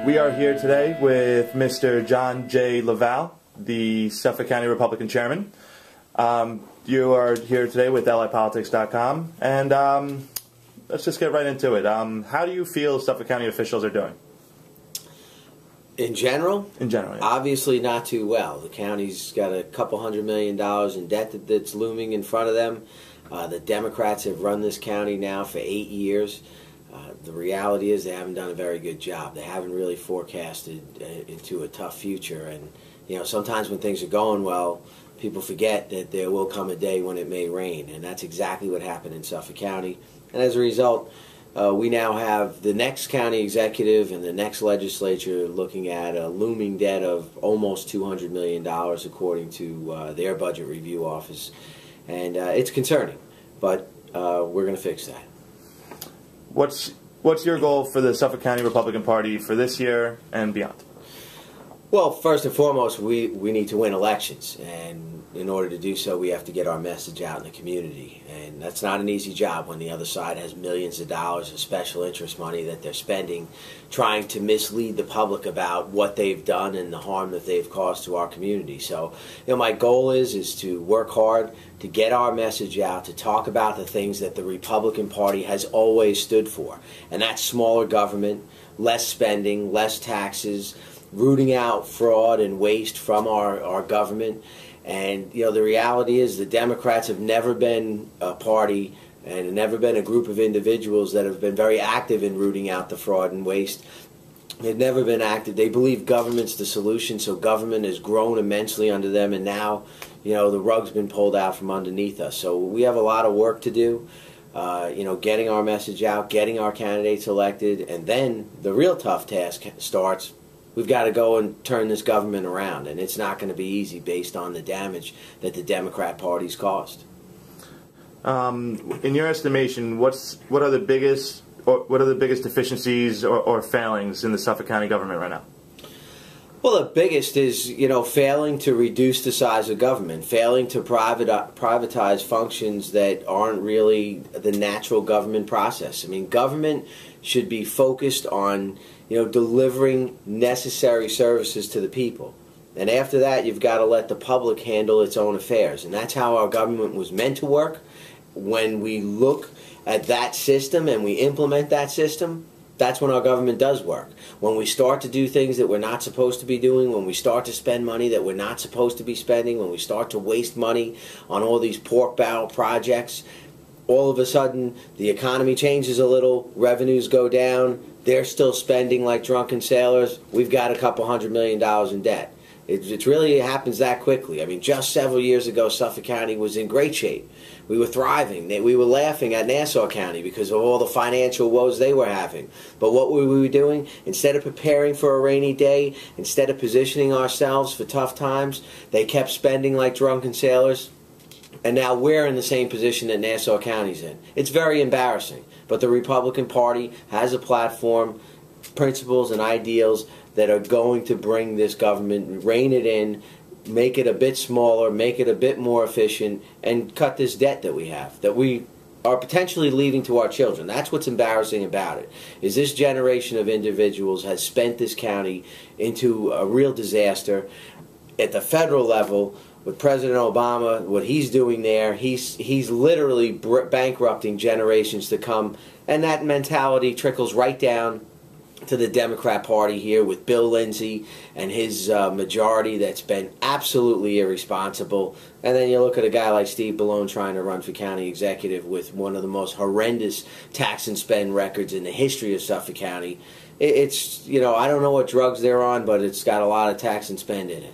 We are here today with Mr. John J. LaValle, the Suffolk County Republican Chairman. You are here today with LIPolitics.com, and let's just get right into it. How do you feel Suffolk County officials are doing? In general? In general, yeah. Obviously not too well. The county's got a couple $100 million in debt that's looming in front of them. The Democrats have run this county now for 8 years. The reality is they haven't done a very good job. They haven't really forecasted into a tough future. And, you know, sometimes when things are going well, people forget that there will come a day when it may rain. And that's exactly what happened in Suffolk County. And as a result, we now have the next county executive and the next legislature looking at a looming debt of almost $200 million, according to their budget review office. And it's concerning, but we're going to fix that. What's your goal for the Suffolk County Republican Party for this year and beyond? Well, first and foremost, we need to win elections, and in order to do so, we have to get our message out in the community. And that's not an easy job when the other side has millions of dollars of special interest money that they're spending trying to mislead the public about what they've done and the harm that they've caused to our community. So, you know, my goal is to work hard to get our message out, to talk about the things that the Republican Party has always stood for. And that's smaller government, less spending, less taxes, rooting out fraud and waste from our government. And, you know, the reality is the Democrats have never been a party and never been a group of individuals that have been very active in rooting out the fraud and waste. They've never been active. They believe government's the solution, so government has grown immensely under them, and now, you know, the rug's been pulled out from underneath us. So we have a lot of work to do, you know, getting our message out, getting our candidates elected, and then the real tough task starts. We've got to go and turn this government around, and it's not going to be easy based on the damage that the Democrat Party's caused. In your estimation, what are the biggest deficiencies or failings in the Suffolk County government right now? Well, the biggest is, you know, failing to reduce the size of government, failing to privatize functions that aren't really the natural government process. I mean, government should be focused on, you know, delivering necessary services to the people. And after that, you've got to let the public handle its own affairs. And that's how our government was meant to work. When we look at that system and we implement that system, that's when our government does work. When we start to do things that we're not supposed to be doing, when we start to spend money that we're not supposed to be spending, when we start to waste money on all these pork barrel projects, all of a sudden the economy changes a little, revenues go down, they're still spending like drunken sailors, we've got a couple $100 million in debt. It really happens that quickly. I mean, just several years ago, Suffolk County was in great shape. We were thriving. We were laughing at Nassau County because of all the financial woes they were having. But what were we doing? Instead of preparing for a rainy day, instead of positioning ourselves for tough times, they kept spending like drunken sailors. And now we're in the same position that Nassau County's in. It's very embarrassing. But the Republican Party has a platform, principles, and ideals that are going to bring this government, rein it in, make it a bit smaller, make it a bit more efficient, and cut this debt that we have, that we are potentially leaving to our children. That's what's embarrassing about it, is this generation of individuals has spent this county into a real disaster. At the federal level, with President Obama, what he's doing there, he's literally bankrupting generations to come, and that mentality trickles right down to the Democrat Party here with Bill Lindsay and his majority that's been absolutely irresponsible. And then you look at a guy like Steve Ballone trying to run for county executive with one of the most horrendous tax and spend records in the history of Suffolk County. It's, you know, I don't know what drugs they're on, but it's got a lot of tax and spend in it.